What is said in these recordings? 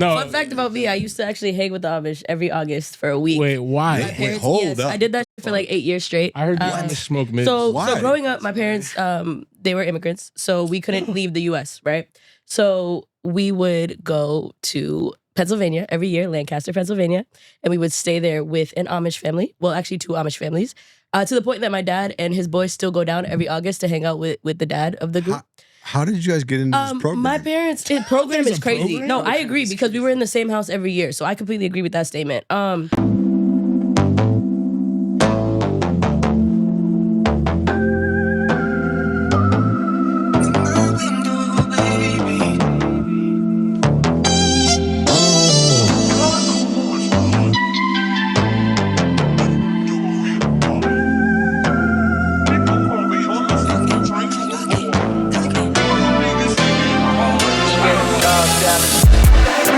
No. Fun fact about me, I used to actually hang with the Amish every August for a week. Wait, why? Wait, hold up. I did that for like 8 years straight. I heard the Amish smoke mids. So Why? growing up, my parents, they were immigrants, so we couldn't leave the U.S., right? So we would go to Pennsylvania every year, Lancaster, Pennsylvania, and we would stay there with an Amish family. Well, actually 2 Amish families, to the point that my dad and his boys still go down every August to hang out with the dad of the group. How did you guys get into this program? My parents' program There's is a crazy. program? No, I agree because we were in the same house every year, so I completely agree with that statement.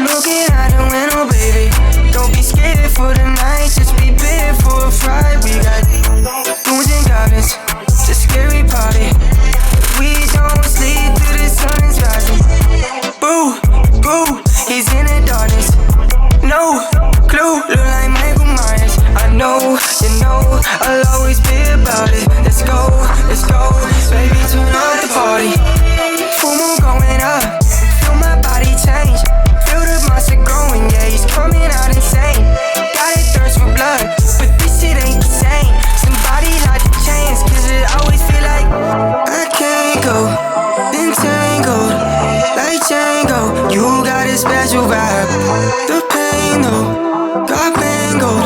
Looking out the window, baby. Don't be scared for the night, just be prepared for a fright. We got goons and goblins, it's a scary party. We don't sleep till the sun is rising. Boo, boo, he's in the darkness. No clue, look like Michael Myers. I know, you know, I'll always be about it. Let's go, baby, turn up the party. Full moon going up, feel my body change. Feel the monster growing, yeah, he's coming out insane. Got a thirst for blood, but this shit ain't the same. Somebody light the chains, cause it always feel like I can't go, entangled, like Django. You got a special vibe, the pain though, got mangled.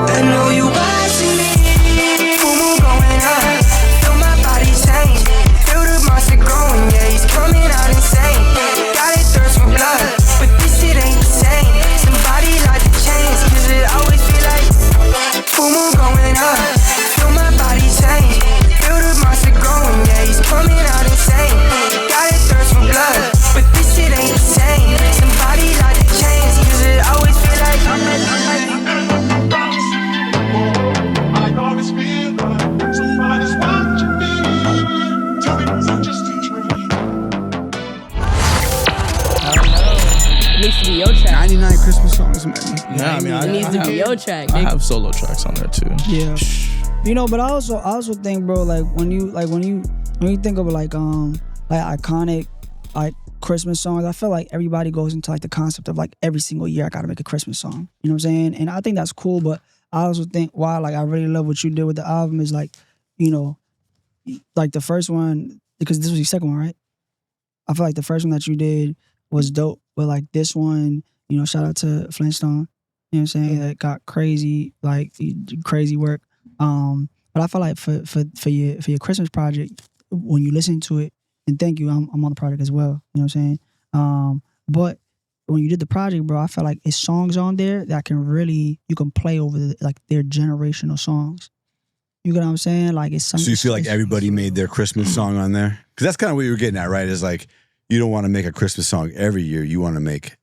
I know you watching me, full moon going up, feel my body change. Feel the monster growing, yeah, he's coming out insane. Got a thirst for blood, but this shit ain't the same. Somebody light the chains, cause it always feel like full moon going up, feel my body change. Feel the monster growing, yeah, he's coming out insane. Got a thirst for blood, but this shit ain't the same. Somebody light the chains, cause it always feel like I always feel like somebody's watching me. Tell me, was it just a dream? It needs to be your track. 99 Christmas songs, man. Yeah, I mean, It needs to be your track, I nigga. have solo tracks on there too. Yeah. You know, but I also think, bro, like when you think of like iconic like Christmas songs, I feel like everybody goes into like the concept of like every single year I gotta make a Christmas song. You know what I'm saying? And I think that's cool, but I also think why like I really love what you did with the album is like, you know, like the first one, because this was your second one, right? I feel like the first one that you did was dope, but like this one, you know, shout out to Flintstone. You know what I'm saying? It got crazy, like crazy work. But I feel like for your Christmas project, when you listen to it, and thank you, I'm on the project as well. You know what I'm saying? But when you did the project, bro, I felt like it's songs on there that you can play over like their generational songs. You get what I'm saying? Like it's something. So you feel like everybody made their Christmas song on there? Because that's kind of what you were getting at, right? Is like you don't want to make a Christmas song every year. You want to make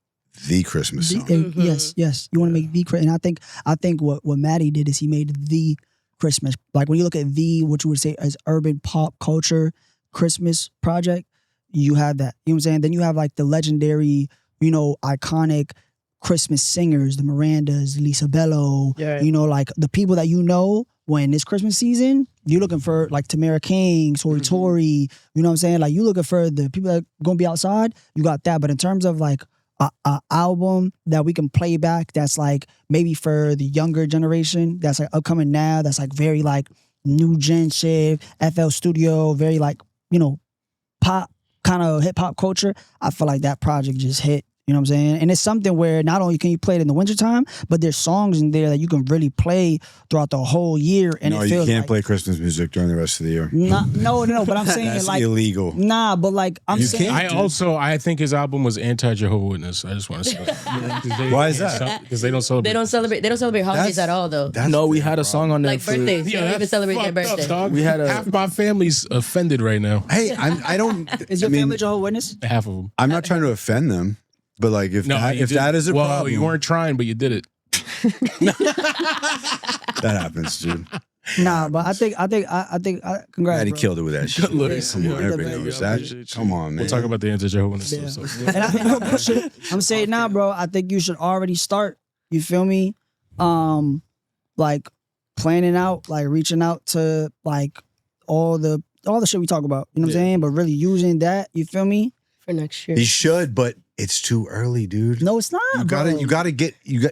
the Christmas song. Yes. You want to make the Christmas. And I think what Matty did is he made the Christmas. Like when you look at what you would say as urban pop culture Christmas project, you have that. You know what I'm saying? Then you have like the legendary, you know, iconic Christmas singers, the Mirandas, Lisa Bello, you know, like the people that you know when it's Christmas season, you're looking for like Tamara King, Tori, you know what I'm saying? Like you looking for the people that are going to be outside, you got that. But in terms of like a album that we can play back that's like maybe for the younger generation, that's like upcoming now, that's like very like new gen shit, FL Studio, very like, you know, pop, kind of hip hop culture, I feel like that project just hit. You know what I'm saying? And it's something where not only can you play it in the wintertime, but there's songs in there that you can really play throughout the whole year. And No, it you feels can't like, play Christmas music during the rest of the year. No, but I'm saying That's like illegal. Nah, but like I'm You saying can't. I think his album was anti-Jehovah Witness. I just want to say. Why is that? Because they don't celebrate. They don't celebrate holidays at all though. No, we had a song on there Like birthdays. They don't even celebrate their birthday. Dog. We had half my family's offended right now. Hey, I don't. Is your family Jehovah's Witness? Half of them. I'm not trying to offend them, but like if You that is a well, problem, you weren't trying, but you did it. that happens, dude. Nah, but I think congrats. Maddie bro. killed it with that shit. Good looks. Come on, Yeah, everybody yeah, knows I that. appreciate you. Come on, man. We'll talk about the anti-Jehovah Yeah. stuff. So. And I'm saying now, bro. I think you should already start. You feel me? Like planning out, like reaching out to like all the shit we talk about. You know what I'm saying? But really using that. You feel me? For next year. He should, but it's too early, dude. No, it's not. You gotta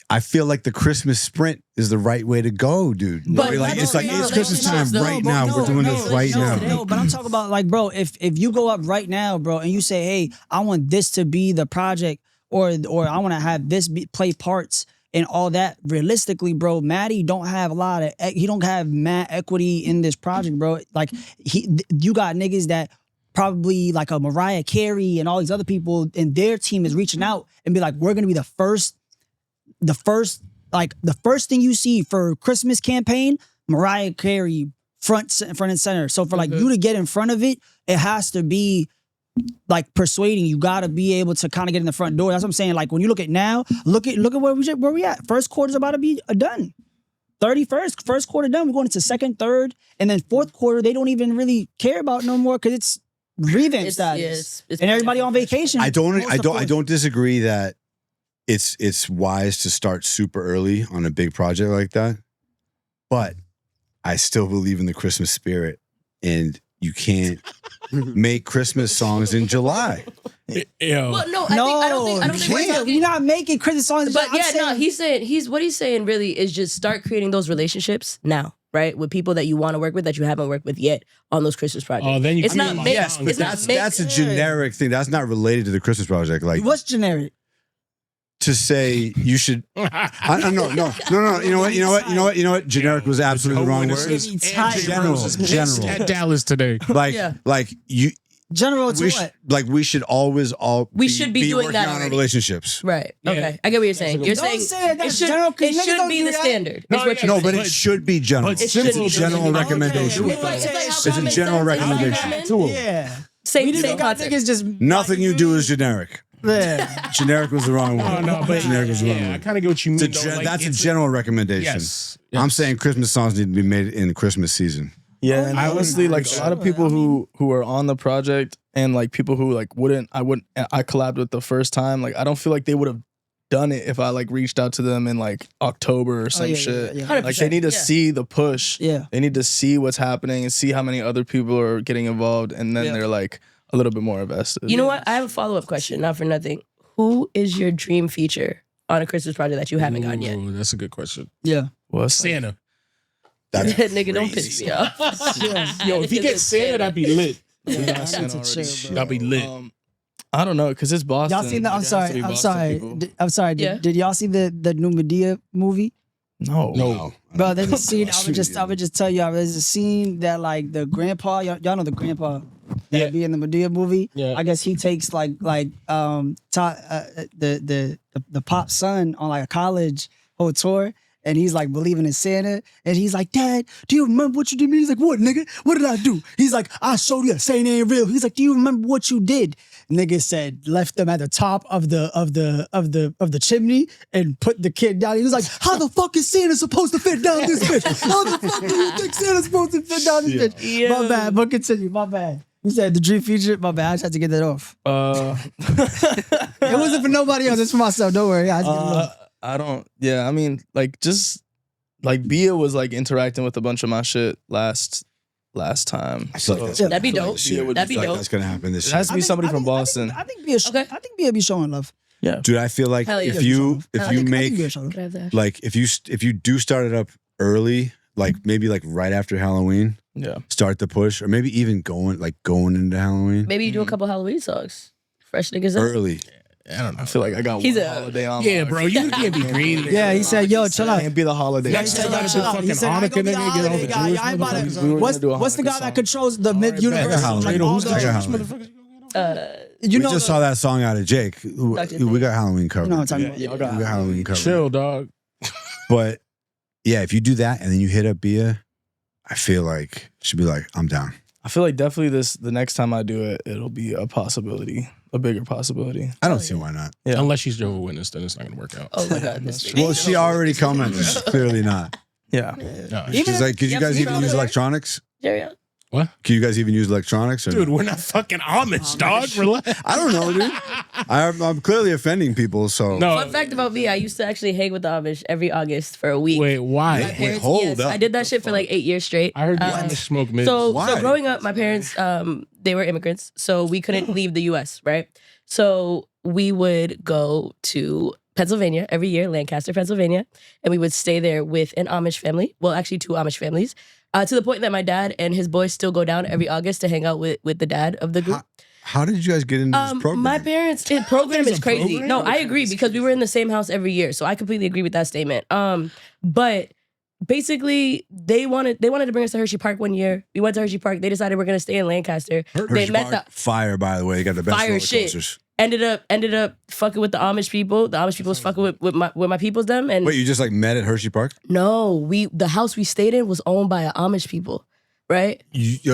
I feel like the Christmas sprint is the right way to go, dude. But Like, it's like no, it's Christmas time relationships, right though. now. We're doing this right now. No, but I'm talking about like, bro, if you go up right now, bro, and you say, hey, I want this to be the project, or I want to have this play parts and all that. Realistically, bro, Matty don't have he don't have mad equity in this project, bro. Like you got niggas that probably like a Mariah Carey and all these other people, and their team is reaching out and be like, we're gonna be the first thing you see for Christmas campaign, Mariah Carey front and center. So for like you to get in front of it, it has to be like persuading. You gotta be able to kind of get in the front door. That's what I'm saying. Like when you look at now, look at where we at. First quarter's about to be done. 31st, first quarter done. We're going into second, third, and then fourth quarter. They don't even really care about no more because it's revamp status, it's and everybody on vacation. I don't disagree that it's wise to start super early on a big project like that, but I still believe in the Christmas spirit, and you can't make Christmas songs in July. Yo. Well, no, I don't think we're talking. We're not making Christmas songs. But I'm yeah, saying, no, he's saying really is just start creating those relationships now, right? With people that you want to work with that you haven't worked with yet on those Christmas projects. Oh, then you it's can not make mixed. Yes, but It's not that's mixed. a generic thing. That's not related to the Christmas project. Like what's generic? to say you should. No. You know what? Generic was absolutely the wrong word. General. At Dallas today. Like you. General to what? We should always We should be doing working that on our already. relationships. Right. Yeah. Okay. I get what you're saying. You're Don't saying say it that's should, general, 'cause it niggas should don't be do the that. standard. No, is what yeah, you're No, but saying. it should be general. It should be general recommendation. It's like how It's a common general sense is recommendation. common. Yeah. Same Got concept. niggas just Nothing you do is generic. Yeah. Generic was the wrong word. No, but generic was the wrong yeah, I word. kind of get what you mean. It's though. that's a It's general recommendation. Yes. I'm saying Christmas songs need to be made in the Christmas season. Yeah, and I honestly, like a lot of people who are on the project and like people who like I collabed with the first time. Like I don't feel like they would have done it if I like reached out to them in like October or some shit. yeah. 100%, Like they need to yeah. see the push. Yeah. They need to see what's happening and see how many other people are getting involved, and then they're like a little bit more invested. You know what? I have a follow-up question, not for nothing. Who is your dream feature on a Christmas project that you haven't gotten yet? Ooh, that's a good question. Yeah. What's Santa. That's Nigga, don't crazy. piss me off. Yo, if he gets Santa, that'd be lit. Yeah, Santa I need to already. chill, bro. That'd be lit. I don't know, cause it's Boston. Y'all seen that? Like, it has to be Boston people. I'm sorry. Yeah. Did y'all see the new Medea movie? No. Bro, there's a scene. I would just tell y'all. There's a scene that like the grandpa. Y'all know the grandpa that be in the Medea movie. Yeah. I guess he takes the pop son on like a college whole tour. And he's like believing in Santa. And he's like, Dad, do you remember what you did to me? He's like, what, nigga? What did I do? He's like, I showed you Santa ain't real. He's like, do you remember what you did? Nigga said, left them at the top of the chimney and put the kid down. He was like, how the fuck is Santa supposed to fit down this bitch? How the fuck do you think Santa's supposed to fit down this bitch? Yeah. My bad, but continue, my bad. You said the dream feature, my bad. I just had to get that off. It wasn't for nobody else, it's for myself. Don't worry. I just get it off. I don't. Yeah, I mean, like just like Bia was like interacting with a bunch of my shit last time. I feel like that's, That'd be I feel like dope. this year. That'd be I feel like dope. that's gonna happen this It year. has to be somebody from Boston. I think Bia be showing love. Yeah. Dude, I feel like Hell yeah. if you Hell yeah. make Bia showing love. Could I have that? like if you do start it up early, like maybe like right after Halloween, Yeah. start the push, or maybe even going into Halloween Maybe you do a couple Halloween songs. Fresh niggas up. early. I don't know. I feel like I got He's one a- holiday on. Yeah, my- bro, you can't be greedy. Yeah, he said, yo, chill out. Can't be the holiday. Yeah, He he said, said, yo, "Yo, chill out." He said, I ain't gonna be the Hanukkah, nigga, get all holiday the guy. Jewish I ain't about motherfuckers. to. We were gonna do a What's the guy Hanukkah that controls the mid I universe? got Halloween. Like, all Who's the- got Halloween? You We know, just saw that song out of Jake. Dr. We got Halloween covered. You know what I'm talking about. Y'all We got got Halloween covered. Chill, dog. But yeah, if you do that and then you hit up Bia, I feel like she'd be like, I'm down. I feel like definitely the next time I do it, it'll be a possibility, a bigger possibility. I don't see why not. Yeah. Unless she's Jehovah's Witness, then it's not gonna work out. Oh my God. This Well, she already commented. Clearly not. Yeah. No, She's like, could you Yep, guys we even saw use her. electronics? Yeah. what? Can you guys even use electronics? Or Dude, no? we're not fucking Amish, dog. Relax. I don't know, dude. I'm clearly offending people. So No. Fun fact about me, I used to actually hang with the Amish every August for a week. Wait, My why? parents, hold yes, up. I did that shit for like 8 years straight. I heard you Um, Amish smoke mids. So Why? growing up, my parents, they were immigrants, so we couldn't leave the U.S. Right, so we would go to Pennsylvania every year, Lancaster, Pennsylvania, and we would stay there with an Amish family. Well, actually, 2 Amish families, to the point that my dad and his boys still go down every August to hang out with the dad of the group. how did you guys get into this program? My parents' program There's is a crazy. program? No, I agree because we were in the same house every year, so I completely agree with that statement. But basically, they wanted to bring us to Hershey Park one year. We went to Hershey Park. They decided we're gonna stay in Lancaster. Hershey They met Park, fire, by the way. They got the best Fire roller shit. coasters. Ended up fucking with the Amish people. The Amish people was fucking with my people's them. And Wait, you just like met at Hershey Park? no, the house we stayed in was owned by Amish people, right?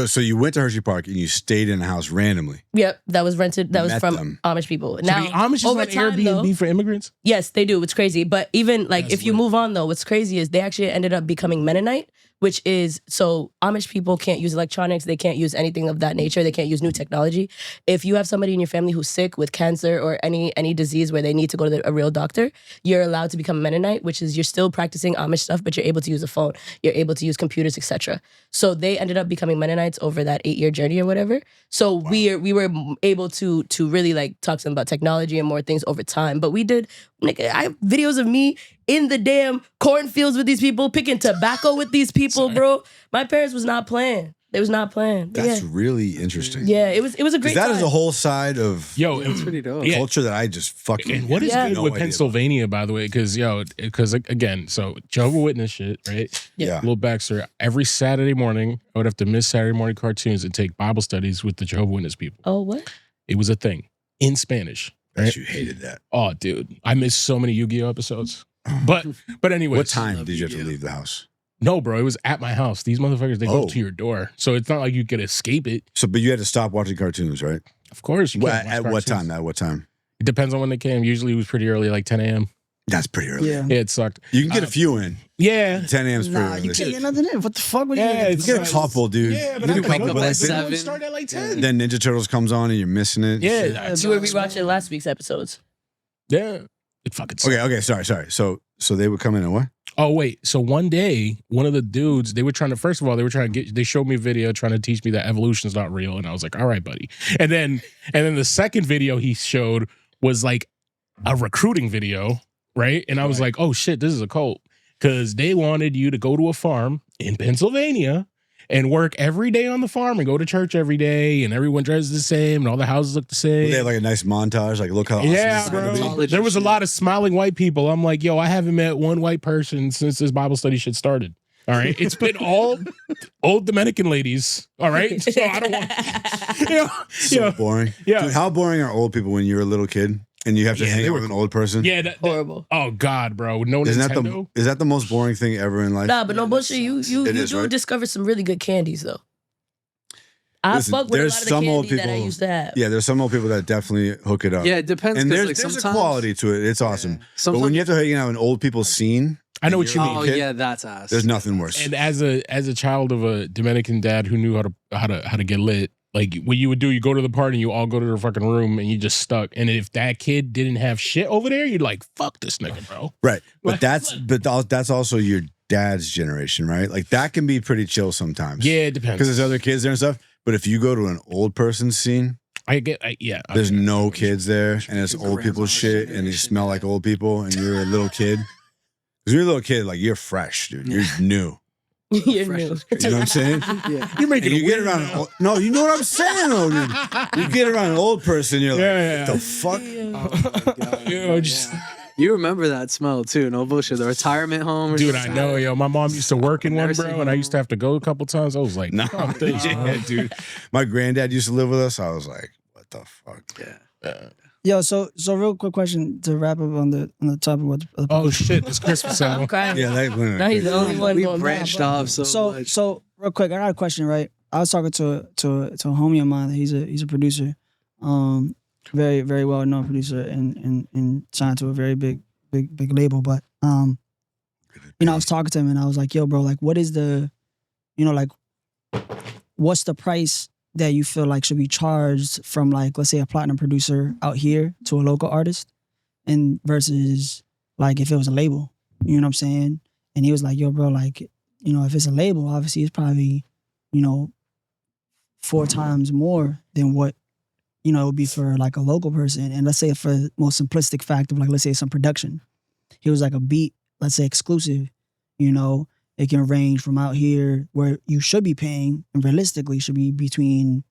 So you went to Hershey Park and you stayed in a house randomly. Yep, that was rented. That was Met from them. Amish people. So Now the Amish is over on time, Airbnb though, for immigrants? yes, they do. It's crazy. But even like That's if you lit. move on though, what's crazy is they actually ended up becoming Mennonite, which is so Amish people can't use electronics. They can't use anything of that nature. They can't use new technology. If you have somebody in your family who's sick with cancer or any disease where they need to go to a real doctor, you're allowed to become Mennonite, which is you're still practicing Amish stuff, but you're able to use a phone. You're able to use computers, etc. So they ended up becoming Mennonites over that 8-year journey or whatever. So we were able to really like talk to them about technology and more things over time. But we did. Nigga, I have videos of me in the damn cornfields with these people, picking tobacco with these people, bro. My parents was not playing. They was not playing. That's really interesting. Yeah, it was a great Because that time. is a whole side of Yo, It's pretty dope. Yeah. culture that I just fucking. and what is Yeah. good no with idea Pennsylvania, by the way? Because again, so Jehovah Witness shit, right? Yeah. Little backstory. Every Saturday morning, I would have to miss Saturday morning cartoons and take Bible studies with the Jehovah Witness people. Oh, what? It was a thing in Spanish. That Right? you hated that. Oh, dude, I missed so many Yu-Gi-Oh episodes. But anyway, What time did you have to leave the house? No, bro, it was at my house. These motherfuckers, they go Oh. to your door, so it's not like you could escape it. So, but you had to stop watching cartoons, right? Of course, you can't watch At what cartoons. time? At what time? It depends on when they came. Usually, it was pretty early, like 10 a.m. That's pretty early. Yeah. Yeah, it sucked. You can get a few in. Yeah, 10 a.m. is pretty Nah, early. you can't get nothing in. What the fuck? What Yeah, You it's get a like- couple, dude. yeah, but You I get a wake couple, up but at then- 7. Start at like 10. Then Ninja Turtles comes on and you're missing it. Yeah, You were rewatching last week's episodes. yeah. It fucking sucked. Okay. Sorry. So they would come in and what? Oh wait, so one day, one of the dudes, they were trying to they showed me a video trying to teach me that evolution is not real, and I was like, all right, buddy. And then the second video he showed was like a recruiting video, right? And I was like, oh shit, this is a cult, because they wanted you to go to a farm in Pennsylvania and work every day on the farm and go to church every day, and everyone dresses the same and all the houses look the same. They have like a nice montage. Like, look how awesome Yeah, this is gonna bro. be. There was a lot of smiling white people. I'm like, yo, I haven't met one white person since this Bible study shit started. All right. It's been all old Dominican ladies. All right. So I don't want So boring. Yeah. Dude, how boring are old people when you're a little kid and you have to Yeah, hang they out were with an old person? Yeah. Horrible. Oh God, bro. No Isn't Nintendo. is that the most boring thing ever in life? Nah, but no bullshit. You It is, do right? discover some really good candies though. I Listen, fuck with a there's lot of the some old candy that I people- used to have. Yeah, there's some old people that definitely hook it up. Yeah, it depends. And 'cause, there's like, a sometimes- quality to it. It's awesome. But Sometimes, when you have to hang out in old people's scene, I know what you mean. oh kid, yeah, that's ass. there's nothing worse. And as a child of a Dominican dad who knew how to get lit, like what you would do, you go to the party, you all go to the fucking room, and you just stuck. And if that kid didn't have shit over there, you'd like, fuck this nigga, bro. Right. Like- But that's also your dad's generation, right? Like that can be pretty chill sometimes. Yeah, it depends. Because there's other kids there and stuff. But if you go to an old person's scene, there's no kids there and it's old people's shit and they smell like old people and you're a little kid. Because you're a little kid, like you're fresh, dude. You're new. You're Fresh new. is You know what I'm saying? Yeah. You're making And you it get weird around now. no, you know what I'm saying though, dude. You get around an old person, you're like, Yeah. the fuck? Oh my God. Yo, just You remember that smell too? No bullshit. The retirement home. Or dude, I something. know, yo. My mom used to work in one, Nursing bro, and I used to have to go a couple times. I was like, No, fuck this, bro. yeah, dude. My granddad used to live with us. I was like, what the fuck? Yeah. Yo, so real quick question to wrap up on the topic. What? Oh shit, it's Christmas I'm album. crying. Yeah, Now he's the only one We going branched down, off so So much. real quick, I got a question. Right, I was talking to a homie of mine. He's a producer, very very well known producer, and signed to a very big label. But you know, I was talking to him and I was like, yo, bro, like, what is the, you know, like, what's the price that you feel like should be charged from, like, let's say a platinum producer out here to a local artist, and versus like if it was a label, you know what I'm saying? And he was like, yo, bro, like, you know, if it's a label, obviously it's probably, you know, 4 times more than what, you know, it would be for like a local person. And let's say for the most simplistic fact of like, let's say some production, he was like a beat, let's say exclusive, you know, it can range from out here where you should be paying, and realistically should be between,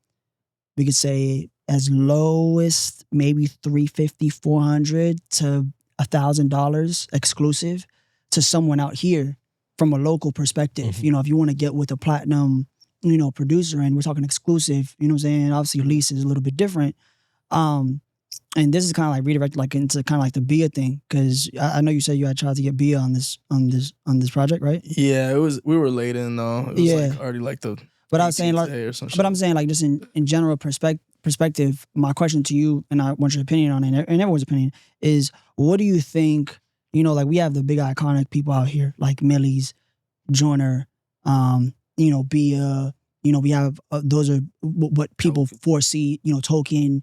we could say as lowest, maybe $350, $400 to $1,000 exclusive to someone out here from a local perspective. Mm-hmm. You know, if you want to get with a platinum, you know, producer, and we're talking exclusive, you know what I'm saying? Obviously your lease is a little bit different. And this is kind of like redirected like into kind of like the Bia thing, because I know you said you had tried to get Bia on this project, right? Yeah, we were late in though. It was like already like the. But I was saying like, or some shit. but I'm saying like just in general perspective, my question to you, and I want your opinion on it, and everyone's opinion is, what do you think? You know, like we have the big iconic people out here like Millie's, Joyner, you know, Bia. You know, we have those are what people foresee. You know, Token.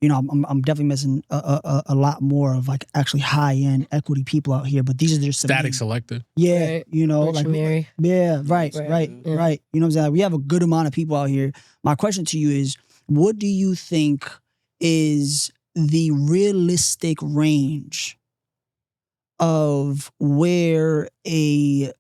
You know, I'm definitely missing a lot more of like actually high end equity people out here. But these are just Static Selected. Yeah, Right. you know, Rich like Mary. yeah, right. Yeah. You know what I'm saying? Like, we have a good amount of people out here. My question to you is, what do you think is the realistic range of where a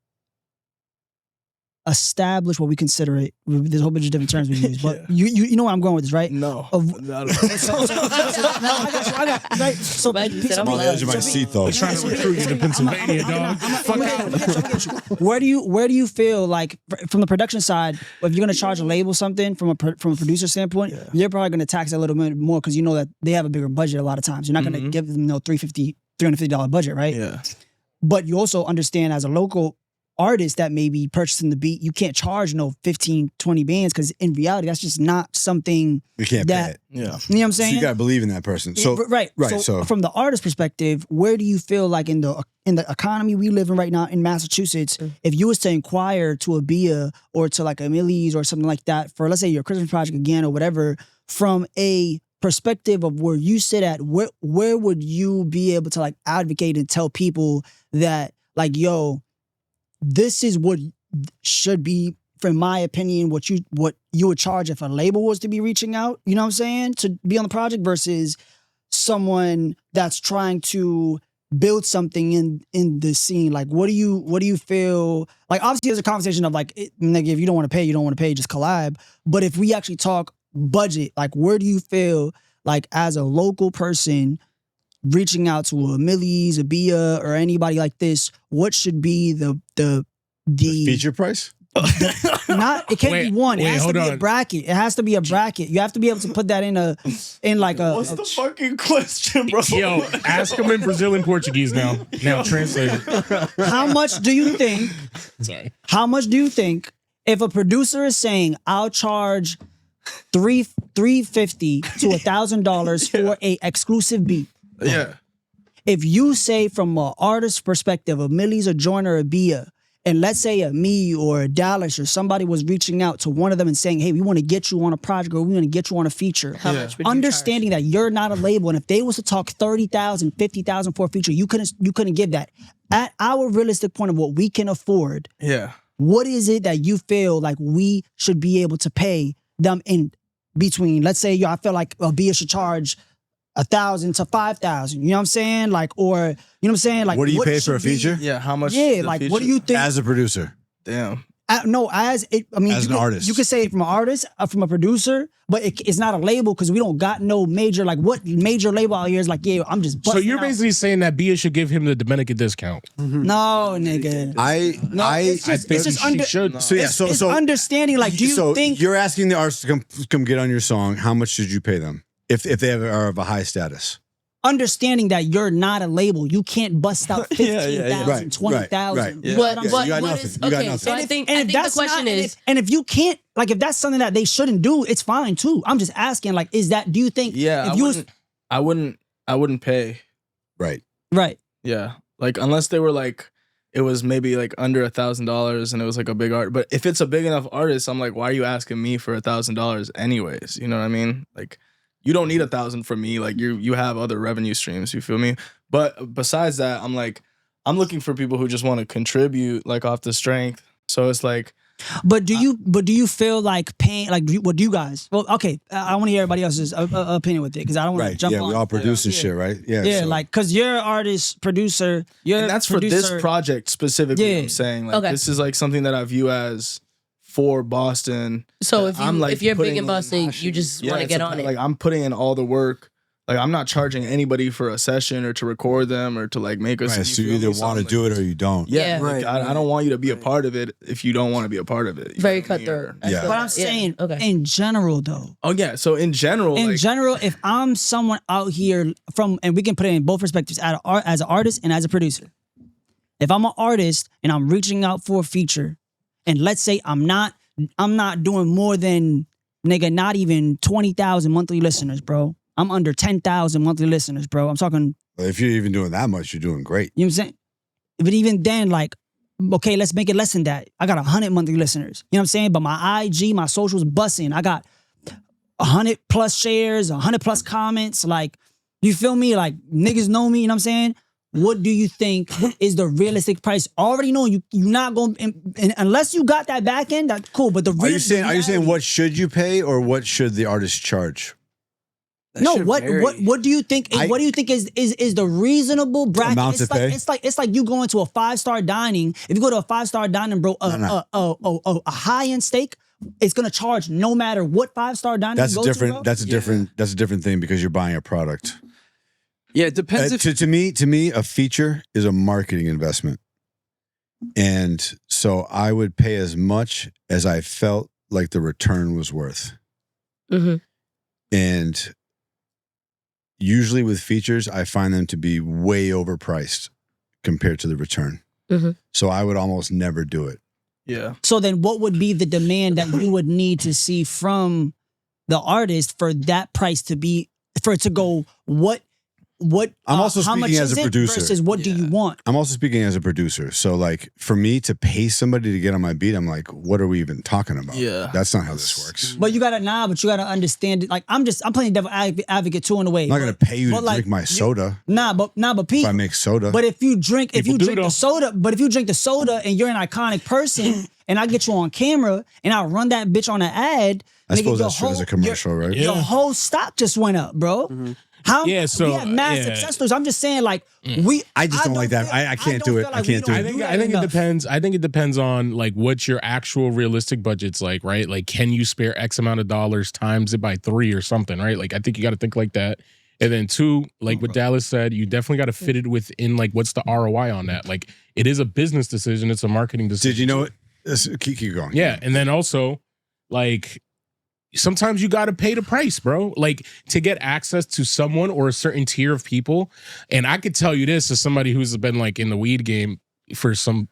established, what we consider it, there's a whole bunch of different terms we use, but you know where I'm going with this, right? No. Not I got you, right? So, But you said I'm I'm on the edge of my seat though. Trying to recruit you to Pennsylvania, dog. where do you feel like from the production side, if you're gonna charge a label something from a producer standpoint, you're probably gonna tax it a little bit more because you know that they have a bigger budget a lot of times. You're not gonna give them no $350 budget, right? Yeah. But you also understand as a local artist that may be purchasing the beat, you can't charge no 15, 20 bands because in reality, that's just not something You can't pay it. Yeah. You know what I'm So saying? you gotta believe in that person. So right. So from the artist perspective, where do you feel like in the economy we live in right now in Massachusetts, if you was to inquire to a Bia or to like a Millie's or something like that for, let's say, your Christmas project again or whatever, from a perspective of where you sit at, where would you be able to like advocate and tell people that like, yo, this is what should be, from my opinion, what you would charge if a label was to be reaching out, you know what I'm saying, to be on the project versus someone that's trying to build something in the scene. Like, what do you feel like? Obviously, there's a conversation of like, nigga, if you don't want to pay, you don't want to pay, just collab. But if we actually talk budget, like, where do you feel like as a local person reaching out to a Millie's, a Bia, or anybody like this, what should be the feature price? Not, it can't be one. It has to be a bracket. It has to be a bracket. You have to be able to put that in like a. What's the fucking question, bro? Yo, ask him in Brazilian Portuguese now. Now translate it. How much do you think? Sorry. How much do you think if a producer is saying I'll charge $350 to $1,000 for a exclusive beat? Yeah. If you say from an artist's perspective, a Millie's, a Joyner, or a Bia, and let's say a me or a Dallas or somebody was reaching out to one of them and saying, hey, we want to get you on a project or we want to get you on a feature. How much would you Understanding that you're not a label, and if they was to talk $30,000, $50,000 for a feature, you couldn't give that. At our realistic point of what we can afford, Yeah. what is it that you feel like we should be able to pay them in between? Let's say, I feel like a Bia should charge $1,000 to $5,000. You know what I'm saying? Like, or you know what I'm saying? Like, What do you pay for a should be- feature? Yeah. How much? Yeah, the like, feature? what do you think? As a producer. Damn. No, as it. I mean, As an artist. you could say it from an artist, from a producer, but it's not a label because we don't got no major. Like, what major label out here is like? Yeah, I'm just. So busting you're out. basically saying that Bia should give him the Dominican discount. No, nigga. I it's just under. should. so yeah, It's so understanding. Like, do you so think? you're asking the artists to come get on your song? How much should you pay them if they are of a high status? Understanding that you're not a label, you can't bust out 15,000, Right, 20,000. right. Yeah. But Yeah, what you got what nothing. is You got okay? nothing. So I think And the that's question not, is and if you can't, like, if that's something that they shouldn't do, it's fine too. I'm just asking, like, is that? Do you think? Yeah. If you was I wouldn't pay. Right. right, Yeah. Like unless they were like it was maybe like under $1,000 and it was like a big art. But if it's a big enough artist, I'm like, why are you asking me for $1,000 anyways? You know what I mean? Like, you don't need 1,000 from me. Like you have other revenue streams. You feel me? But besides that, I'm like, I'm looking for people who just want to contribute like off the strength. So it's like, But do you feel like paying like what do you guys? Well, okay, I want to hear everybody else's opinion with it because I don't want Right. to jump Yeah, on. we all producing shit, right? Yeah. Yeah, so- like because you're an artist, producer. You're and that's producer, for this project specifically. Yeah. I'm saying like Okay. this is like something that I view as for Boston. So that if you're big putting in Boston, you just want to it's get a- on it. Like I'm putting in all the work. Like I'm not charging anybody for a session or to record them or to like make us. Right, so you either want to do it or you don't. Yeah, Yeah. like, I don't want you to be a part of it if you don't want to be a part of it. You Very feel me? cutthroat. Or- I Yeah. feel But that. I'm saying, okay. in general, though, Oh yeah. So in general, in like, general, if I'm someone out here and we can put it in both perspectives, as an artist and as a producer. If I'm an artist and I'm reaching out for a feature, and let's say I'm not doing more than nigga, not even 20,000 monthly listeners, bro. I'm under 10,000 monthly listeners, bro. I'm talking. Well, if you're even doing that much, you're doing great. You know what I'm saying? But even then, like, okay, let's make it less than that. I got 100 monthly listeners. You know what I'm saying? But my IG, my socials busting. I got 100 plus shares, 100 plus comments. Like, you feel me? Like, niggas know me. You know what I'm saying? What do you think is the realistic price? Already know you're not going to, unless you got that back end, that's cool. But the Are you saying reality- what should you pay or what should the artist charge? That No, should vary. what do you think? What do you think is the reasonable bracket? Amount to pay? It's like you going to a 5-star dining. If you go to a 5-star dining, bro, a high end steak, it's gonna charge no matter what 5-star dining. That's you go different. To, bro. That's a different. That's a different thing because you're buying a product. Yeah, it depends if To me, a feature is a marketing investment, and so I would pay as much as I felt like the return was worth. Mm-hmm. And usually with features, I find them to be way overpriced compared to the return. Mhm. So I would almost never do it. yeah. So then, what would be the demand that you would need to see from the artist for that price to be for it to go? What? I'm also how much speaking as is a it producer. versus what do you want? I'm also speaking as a producer. So like for me to pay somebody to get on my beat, I'm like, what are we even talking about? Yeah. That's not how this works. But you gotta but you gotta understand it. Like I'm playing devil advocate too in a way. I'm not gonna pay you to but, like, drink my soda but if Pete. I make soda. But if you drink People do, the though. soda, but if you drink the soda and you're an iconic person, and I get you on camera and I run that bitch on an ad, I nigga, suppose your that's true as a whole- commercial, right? Your whole stock just went up, bro. How? Yeah, so, we have mad yeah. success stories. I'm just saying, like I just don't like that. feel- I can't don't do it. feel I like we can't do don't it. I think it enough. depends. I think it depends on like what your actual realistic budget's like, right? Like, can you spare X amount of dollars times it by 3 or something, right? Like, I think you got to think like that. And then 2, like what Dallas said, you definitely got to fit it within like what's the ROI on that? Like, it is a business decision. It's a marketing decision. Did you know it? Keep going. Yeah, and then also like sometimes you got to pay the price, bro. Like to get access to someone or a certain tier of people. And I could tell you this as somebody who's been like in the weed game for some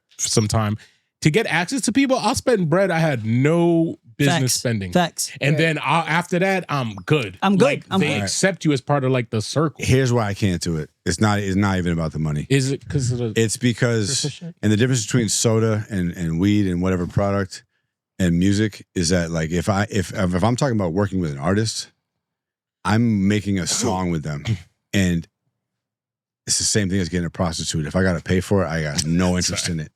time. To get access to people, I'll spend bread I had no business Facts. spending. Facts. And then after that, I'm good. I'm good. Like, I'm they good. accept you as part of like the circle. Here's why I can't do it. It's not even about the money. Is it because of the It's because Christmas shit? and the difference between soda and weed and whatever product and music is that like if I'm talking about working with an artist, I'm making a song with them. And it's the same thing as getting a prostitute. If I gotta pay for it, I got no interest in it.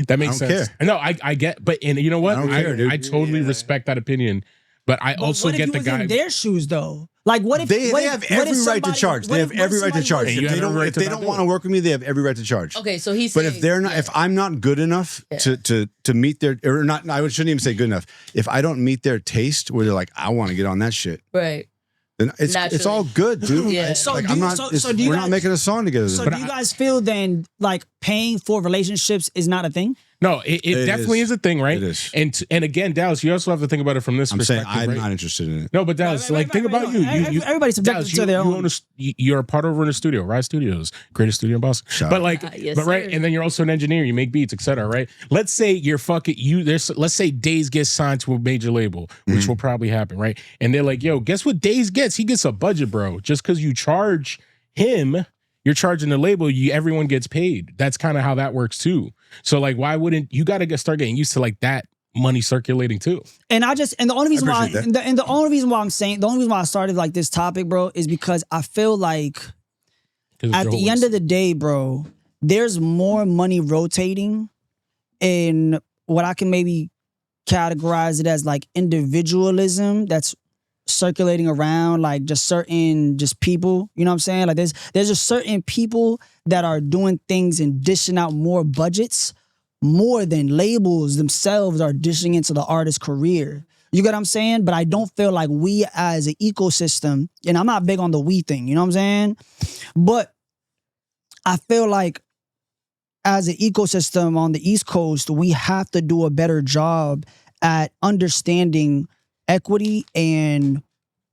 That makes I don't sense. No, I get, but and you know what? I don't care, dude. I totally respect that opinion. But I But also what if get you the was guy. in their shoes though? Like what if They what have if- what if every right to somebody- charge. what They if- have what if every right to somebody charge. was- And you If they have every right if to they not don't do want to it. work with me, they have every right to charge. Okay, so he's But saying, if they're not, yeah. if I'm not good enough to meet their or not, I shouldn't even say good enough. If I don't meet their taste, where they're like, I want to get on that shit, right. then it's Naturally. all good, dude. Yeah. It's So like do I'm you- not. so- it's- so do you we're guys- not making a song together. So then. do you guys feel then like paying for relationships is not a thing? No, it definitely is a thing, right? It is. And again, Dallas, you also have to think about it from this I'm saying perspective. I'm right? not interested in it. No, but Dallas, Right, like, think about you. Everybody's subjected Dallas, to their you own. own you're a part owner in a studio, Rise Studios, greatest studio in Boston. Shout But out. like, Yes, but right, sir. and then you're also an engineer. You make beats, etc. Right? Let's say you're fucking you. Let's say Days gets signed to a major label, which Mhm. will probably happen, right? And they're like, "Yo, guess what? Days gets? He gets a budget, bro. Just because you charge him." you're charging the label, everyone gets paid. That's kind of how that works too. So like, why wouldn't you got to start getting used to like that money circulating too? And the only reason why appreciate that. the only reason why I'm saying the only reason why I started like this topic, bro, is because I feel like at the end of the day, bro, there's more money rotating in what I can maybe categorize it as like individualism that's circulating around, like just certain people, you know what I'm saying? Like there's just certain people that are doing things and dishing out more budgets more than labels themselves are dishing into the artist's career. You get what I'm saying? But I don't feel like we as an ecosystem, and I'm not big on the we thing, you know what I'm saying? But I feel like as an ecosystem on the East Coast, we have to do a better job at understanding equity and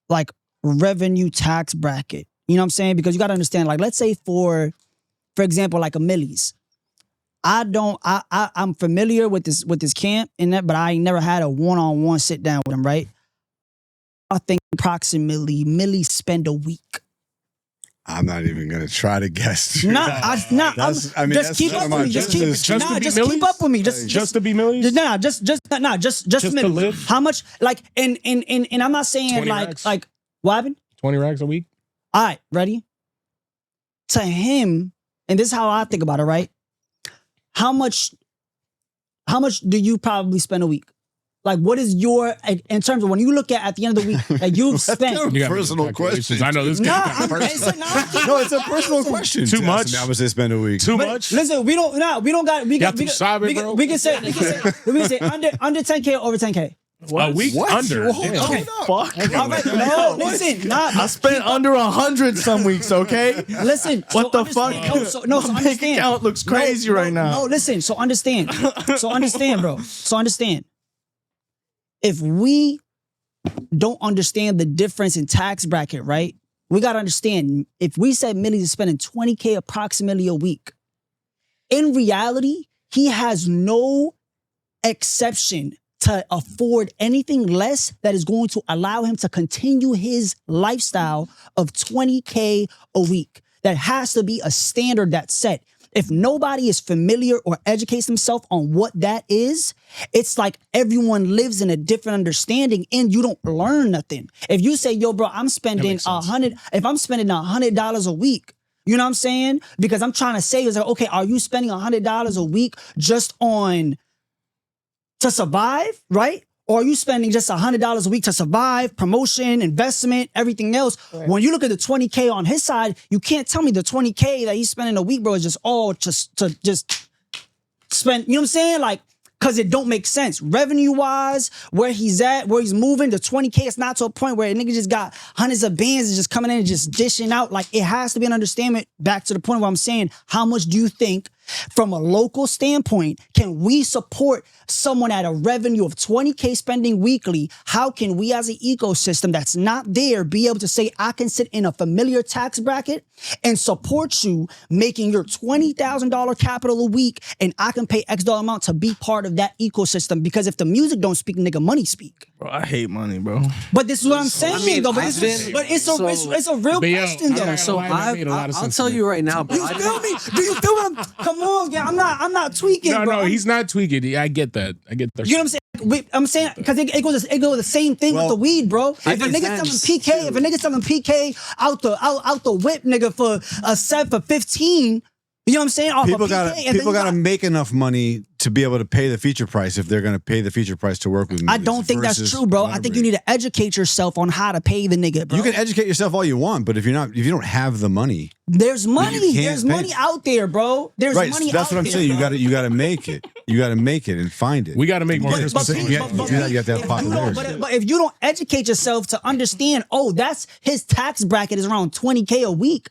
like revenue tax bracket. You know what I'm saying? Because you got to understand, like, let's say for example, like a Millie's. I'm familiar with this camp and that, but I ain't never had a one-on-one sit down with him, right? I think approximately Millie spend a week. I'm not even gonna try to guess. Just keep up with me. Just keep up with me. Just to be millions. Just to live. How much? Like, and I'm not saying 20 like racks. like what happened? 20 racks a week. All right, ready? To him, and this is how I think about it, right? How much do you probably spend a week? Like, what is your, in terms of when you look at the end of the week, like you've spent. You got Personal questions. I know this. No, it's a personal question. Too much? How much they spend a week? Too much? Listen, we don't got, we can say under 10K or over 10K. A week under. Okay. Fuck. All right, no, listen, I spent under 100 some weeks, okay? Listen. What the fuck? So My bank account looks crazy right now. No, listen. So understand, bro. So understand. If we don't understand the difference in tax bracket, right? We got to understand, if we said Millie's is spending 20K approximately a week, in reality, he has no exception to afford anything less that is going to allow him to continue his lifestyle of 20K a week. That has to be a standard that's set. If nobody is familiar or educates themselves on what that is, it's like everyone lives in a different understanding and you don't learn nothing. If you say, yo, bro, I'm spending if I'm spending $100 a week, you know what I'm saying? Because I'm trying to say, is like, okay, are you spending $100 a week just to survive, right? Or are you spending just $100 a week to survive, promotion, investment, everything else? Right. When you look at the 20K on his side, you can't tell me the 20K that he's spending a week, bro, is just all to spend, you know what I'm saying? Like, because it don't make sense. Revenue-wise, where he's at, where he's moving, the 20K, it's not to a point where a nigga just got hundreds of bands and just coming in and just dishing out. Like, it has to be an understanding back to the point where I'm saying, how much do you think, from a local standpoint, can we support someone at a revenue of 20K spending weekly? How can we as an ecosystem that's not there be able to say, I can sit in a familiar tax bracket and support you making your $20,000 capital a week and I can pay X dollar amount to be part of that ecosystem? Because if the music don't speak, nigga, money speak. Bro, I hate money, bro. But this is what I'm saying, though. But it's a real question, though. So I'll tell you right now. You feel me? Do you feel what Come on, yeah. I'm not tweaking, bro. No, he's not tweaking. I get that. You know what I'm saying? I'm saying because it goes the same thing with the weed, bro. If a nigga selling PK out the whip, nigga, for a set for 15. You know what I'm saying? People gotta make enough money to be able to pay the feature price if they're gonna pay the feature price to work with me. I don't think that's true, bro. I think you need to educate yourself on how to pay the nigga, bro. You can educate yourself all you want, but if you don't have the money, there's money. There's money out there, bro. There's money out there. That's what I'm saying. You gotta make it. You gotta make it and find it. We gotta make more. You have to have popularity. But if you don't educate yourself to understand, that's his tax bracket is around 20K a week.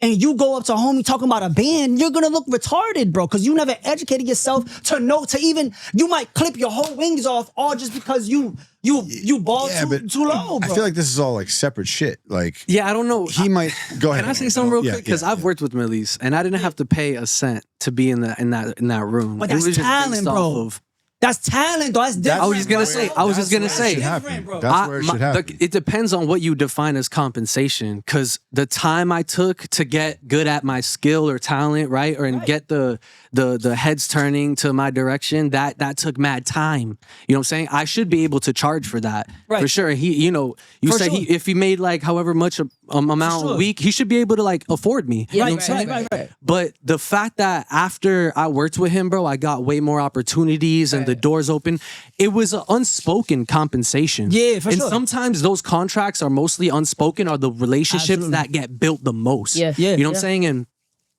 And you go up to a homie talking about a band, you're gonna look retarded, bro, because you never educated yourself to know to even, you might clip your whole wings off all just because you ball too low, bro. I feel like this is all like separate shit. Like, yeah, I don't know. He might go ahead. Can I say something real quick? Because I've worked with Millie's and I didn't have to pay a cent to be in that room. But that's talent, bro. That's talent, though. That's different. I was just gonna say. I was just gonna say. Different, bro. That's where it should happen. It depends on what you define as compensation. Because the time I took to get good at my skill or talent, right, and get the heads turning to my direction, that took mad time. You know what I'm saying? I should be able to charge for that for sure. He, you For said sure. if he made like however much amount a week, he should be able to like afford me. You know what I'm saying? Right. But the fact that after I worked with him, bro, I got way more opportunities and the doors open. It was an unspoken compensation. Yeah, for and sure. sometimes those contracts are mostly unspoken, are the relationships Absolutely. that get built the most. Yeah. Yeah. You know what I'm saying? And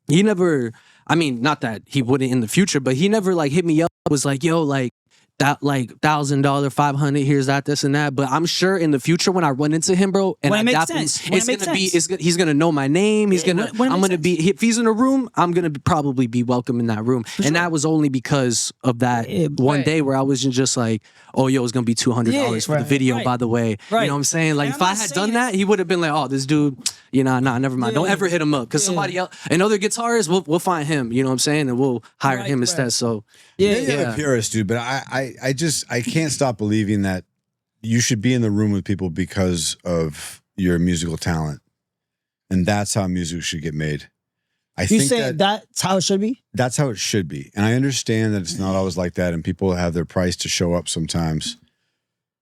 he never, I mean, not that he wouldn't in the future, but he never like hit me up, was like, yo, like, that like $1,000, $500, here's that, this and that. But I'm sure in the future when I run into him, bro, and When it I makes adapt him, sense. When it's it makes gonna be, sense. he's gonna know my name. He's gonna, when it I'm makes gonna be, if he's in a room, I'm gonna probably be welcome in that room. And that was only because of that one day where I wasn't just like, oh, yo, it's gonna be $200 for the video, by the way. You know what I'm saying? Like, And if I'm I not had saying done that, he would have been like, oh, this dude, nah, never mind. Don't ever hit him up. Because somebody else, another guitarist, we'll find him, you know what I'm saying? And we'll hire him instead. So, Maybe I'm a purist, dude, but I can't stop believing that you should be in the room with people because of your musical talent, and that's how music should get made. I You think say that's how it should be? that's how it should be, and I understand that it's not always like that, and people have their price to show up sometimes.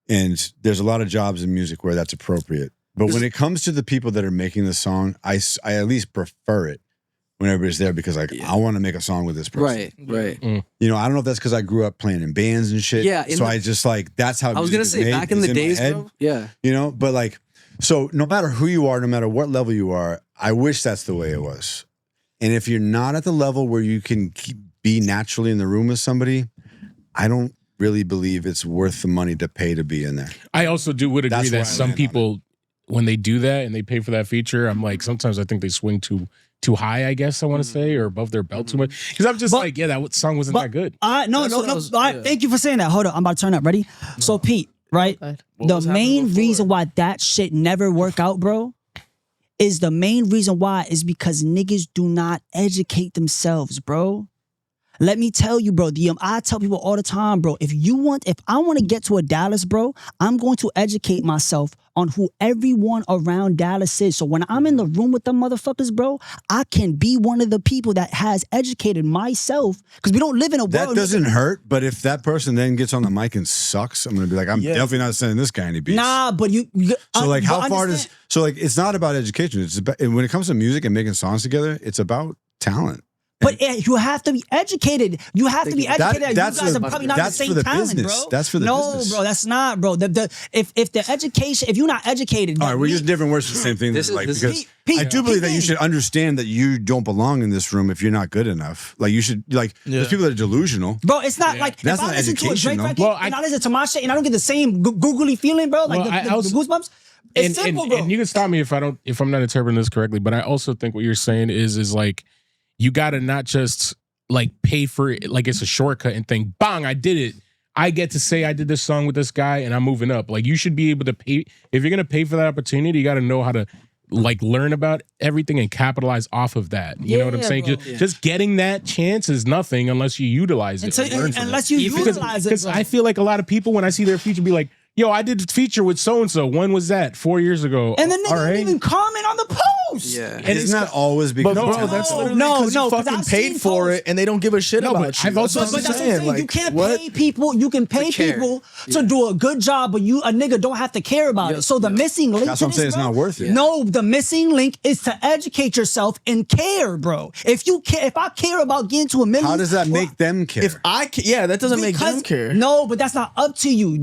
And there's a lot of jobs in music where that's appropriate, but when it comes to the people that are making the song, I at least prefer it when everybody's there, because like I want to make a song with this person. Right. You know, I don't know if that's because I grew up playing in bands and shit. Yeah, So I just like, that's how I was gonna music is say made, back in is the my days, head, bro. Yeah. you know, but like, so no matter who you are, no matter what level you are, I wish that's the way it was. And if you're not at the level where you can be naturally in the room with somebody, I don't really believe it's worth the money to pay to be in there. I also would agree That's where that I some land on people, when they do that and they pay for that feature, I'm like, sometimes I think they swing too high, I guess I want to say, or above their belt too much. Because I'm just But- like, that song wasn't that good. No. That's what I was- All right, yeah. thank you for saying that. Hold on, I'm about to turn up. Ready? So, Pete, right? Okay. What The was happening main before? reason why that shit never work out, bro, is the main reason why is because niggas do not educate themselves, bro. Let me tell you, bro. I tell people all the time, bro. If I want to get to a Dallas, bro, I'm going to educate myself on who everyone around Dallas is. So when I'm in the room with them motherfuckers, bro, I can be one of the people that has educated myself, because we don't live in a That world. doesn't hurt, but if that person then gets on the mic and sucks, I'm going to be like, I'm definitely not sending this guy any beats. Nah, but you So like, but how far understand- so like, it's not about education. It's about, when it comes to music and making songs together, it's about talent. But you have to be educated. You have to be educated. that's you guys for- are probably not the that's same for the talent, business. bro. That's for the business. No, bro, that's not, bro. If the education, if you're not educated, All right, then we're me- using different words for the same thing. This is- Like, this is- because Pete, I do believe that you Pete, should understand that you don't belong in this room if you're not good enough. Like, you should, like, there's people that are delusional. Bro, it's not like That's if I not listen to a education, Drake though. record Well, and I listen to my shit and I don't get the same googly feeling, bro. Like Well, I the also- goosebumps. It's simple, bro. And you can stop me if I'm not interpreting this correctly, but I also think what you're saying is like, you got to not just like pay for it like it's a shortcut and think, bang, I did it. I get to say I did this song with this guy and I'm moving up. Like, you should be able to pay. If you're going to pay for that opportunity, you got to know how to like learn about everything and capitalize off of that. You know what I'm saying? bro. Just getting that chance is nothing unless you utilize it. Until- or learn from unless it. you utilize it, Because bro. I feel like a lot of people, when I see their feature, be like, yo, I did a feature with so-and-so. When was that? 4 years ago. And the All nigga right. didn't even comment on the post. Yeah. And it's not always because But of bro, talent. that's No, literally no, because no, you 'cause fucking I've paid seen for posts. it and they don't give a shit No, about but you. I've also That's But what that's I'm what I'm saying. saying. Like, You can't what? pay people. You can pay care. people to do a good job, but a nigga don't have to care about it. So the missing link. That's to what I'm this, saying, it's bro, not worth it. No, the missing link is to educate yourself and care, bro. If you care, if I care about getting to a million, How does that make them care? If that doesn't make them care. No, but that's not up to you.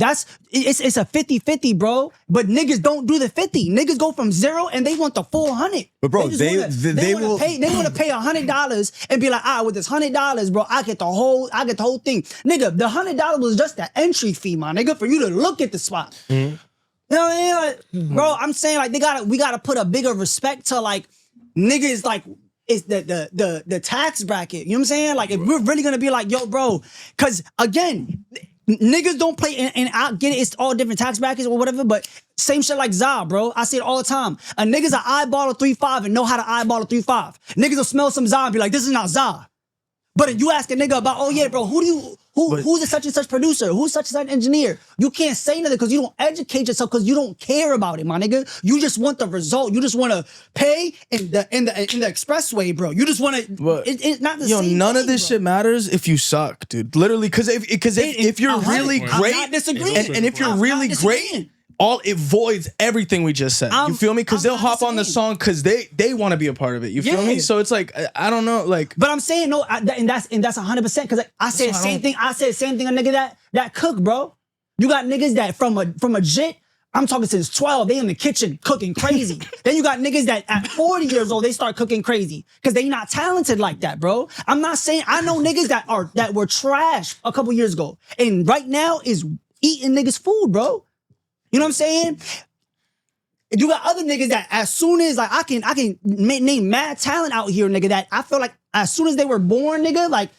It's a 50-50, bro. But niggas don't do the 50. Niggas go from 0 and they want the full 100. But bro, just they wanna will pay. They want to pay $100 and be like, with this $100, bro, I get the whole thing. Nigga, the $100 was just the entry fee, my nigga, for you to look at the spot. You know what I mean? Like, bro, I'm saying like we gotta put a bigger respect to like niggas like it's the tax bracket. You know what I'm saying? Like if we're really gonna be like, yo, bro, cause again, niggas don't play and I get it, it's all different tax brackets or whatever, but same shit like Za, bro. I see it all the time. A nigga's an eyeball of 3.5 and know how to eyeball a 3.5. Niggas will smell some Za and be like, this is not Za. But you ask a nigga about, oh yeah, bro, who's a such and such producer? Who's such and such engineer? You can't say nothing because you don't educate yourself because you don't care about it, my nigga. You just want the result. You just want to pay in the expressway, bro. You just want to. It's not the same. None of thing, this bro. shit matters if you suck, dude. Literally, because if you're really I'm great, not disagreeing. and if you're I'm really not great. disagreeing. It voids everything we just said. You feel me? Because they'll hop on the song because they want to be a part of it. You feel me? So it's like I don't know, like. But I'm saying no, and that's 100% because I said the same thing. I said the same thing. A nigga that cook, bro. You got niggas that from a jit. I'm talking since 12. They in the kitchen cooking crazy. Then you got niggas that at 40 years old they start cooking crazy because they not talented like that, bro. I'm not saying I know niggas that were trash a couple years ago and right now is eating niggas food, bro. You know what I'm saying? You got other niggas that as soon as like I can name mad talent out here, nigga, that I feel like as soon as they were born, nigga, like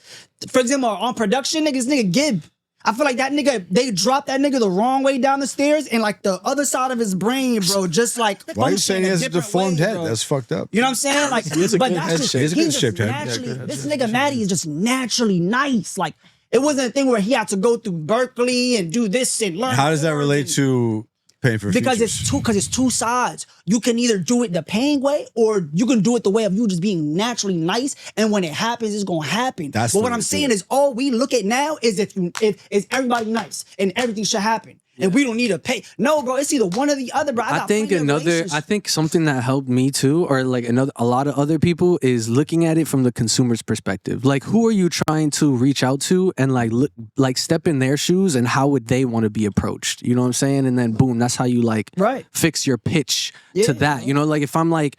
for example on production, nigga Gibb. I feel like that nigga, they dropped that nigga the wrong way down the stairs and like the other side of his brain, bro, just like Why are you saying he has a different deformed way, head? bro. That's fucked up. You know what I'm saying? Like, He has a but good that's head just, shape. He's a good he's just shaped head. naturally, Yeah, good head this shape. nigga Matty is just naturally nice. Like, it wasn't a thing where he had to go through Berkeley and do this and learn. How does that chords relate and- to paying for because features? it's two sides. You can either do it the paying way or you can do it the way of you just being naturally nice. And when it happens, it's gonna happen. That's but the what way I'm to do saying it. is all we look at now is if everybody nice and everything should happen. And we don't need to pay. No, bro, it's either one or the other, bro. I think something that helped me too, or like a lot of other people, is looking at it from the consumer's perspective. Like, who are you trying to reach out to, and like step in their shoes, and how would they want to be approached? You know what I'm saying? And then boom, that's how you like fix your pitch to that. You know, like if I'm like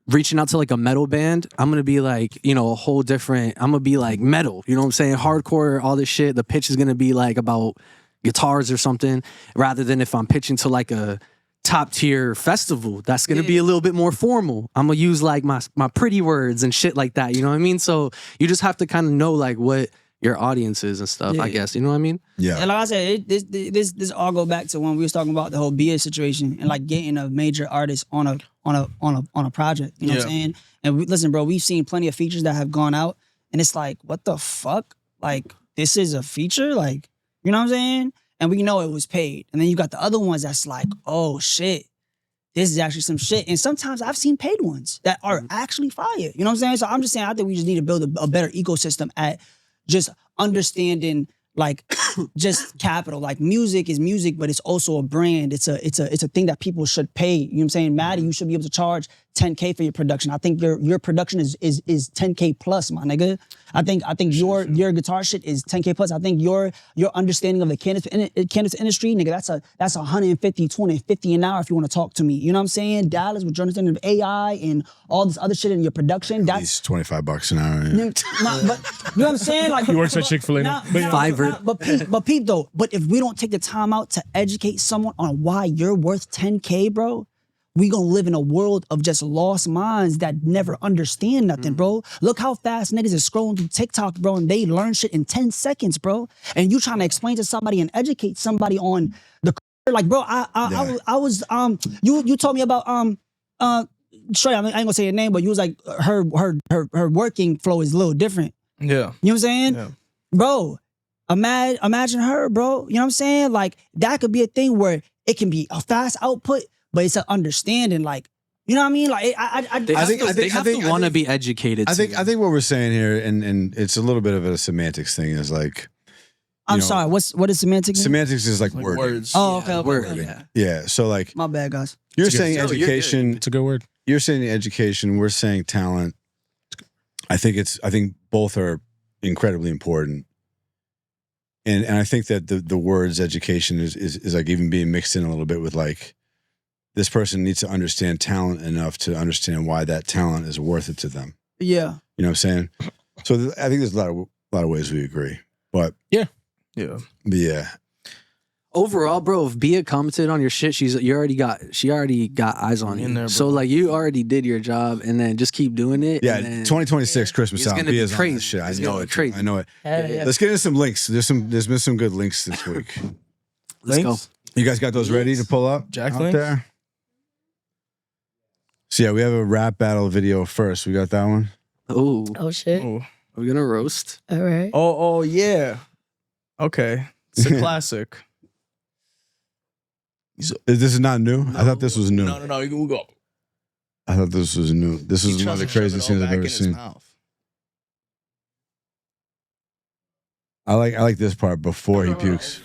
reaching out to like a metal band, I'm gonna be like, you know, a whole different. I'm gonna be like metal. You know what I'm saying? Hardcore, all this shit. The pitch is gonna be like about guitars or something, rather than if I'm pitching to like a top tier festival, that's gonna be a little bit more formal. I'm gonna use like my pretty words and shit like that. You know what I mean? So you just have to kind of know like what your audience is and stuff. I guess you know what I mean? Yeah. And like I said, this all go back to when we was talking about the whole BA situation and like getting a major artist on a project. You know what I'm saying? And listen, bro, we've seen plenty of features that have gone out, and it's like, what the fuck? Like, this is a feature, like. You know what I'm saying? And we know it was paid. And then you got the other ones that's like, oh shit, this is actually some shit. And sometimes I've seen paid ones that are actually fire. You know what I'm saying? So I'm just saying, I think we just need to build a better ecosystem at just understanding like just capital. Like music is music, but it's also a brand. It's a thing that people should pay. You know what I'm saying? Matty, you should be able to charge $10K for your production. I think your production is $10K plus, my nigga. I think your guitar shit is $10K plus. I think your understanding of the cannabis industry, nigga, that's 150, 250 an hour if you want to talk to me. You know what I'm saying? Dallas with your understanding of AI and all this other shit in your production. At least $25 an hour. Yeah. But you know what I'm saying? Like He works at Chick-fil-A. But Pete though, but if we don't take the time out to educate someone on why you're worth 10K, bro, we gonna live in a world of just lost minds that never understand nothing, bro. Look how fast niggas is scrolling through TikTok, bro, and they learn shit in 10 seconds, bro. And you trying to explain to somebody and educate somebody on the like, bro. I was you told me about Trey. I ain't gonna say your name, but you was like her working flow is a little different. Yeah, you know what I'm saying, bro. Imagine her, bro. You know what I'm saying? Like that could be a thing where it can be a fast output. But it's an understanding, like, you know what I mean? Like, they have to want to be educated. I think what we're saying here, and it's a little bit of a semantics thing, is like. I'm sorry. What is semantics? Semantics is like words. Oh, okay. Word. Yeah. So like, my bad, guys. You're saying education. It's a good word. You're saying education. We're saying talent. I think both are incredibly important. And I think that the words education is like even being mixed in a little bit with like. This person needs to understand talent enough to understand why that talent is worth it to them. Yeah. You know what I'm saying? So I think there's a lot of ways we agree. But yeah. Overall, bro, if Bia commented on your shit, she already got eyes on you. There, so like you already did your job, and then just keep doing it. Yeah, 2026 Christmas out. Bia's on that shit. I know it. Crazy. I know it. Yeah. Let's get into some links. There's been some good links this week. Let's go. You guys got those ready to pull up? Jack out links? there? So yeah, we have a rap battle video first. We got that one. Oh shit. Ooh. We're gonna roast. All right. Oh yeah. Okay, it's a classic. This is not new. I thought this was new. No. You can go. I thought this was new. This is one of the craziest things I've ever seen. I like this part before he pukes.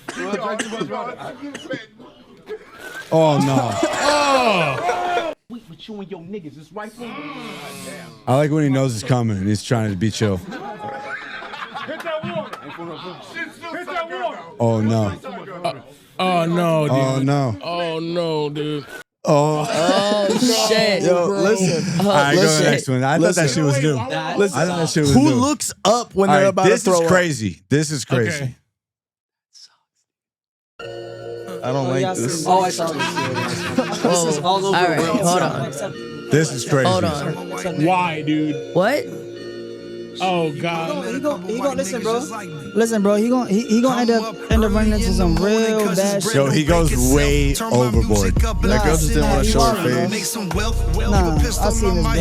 Oh no. Oh, With you and your niggas, it's right there. I like when he knows it's coming and he's trying to be chill. Hit that water. Hit that water. Oh no. oh no, dude. Oh no. Oh no, dude. Oh. Oh shit. Yo, listen. All right, go to the next one. I thought that Listen. shit was new. Listen. I thought that shit was Who new. looks up when All they're right, about to this throw is up? crazy. This is crazy. Okay. I don't like this. Oh, I saw this. This is all over All the right, world. hold on. This is crazy. Hold on. Why, dude? What? Oh God. He gonna listen, bro. Listen, bro. He gonna end up running into some real bad shit. Yo, he goes way overboard. That girl just didn't want to show her face. Nah, I seen this,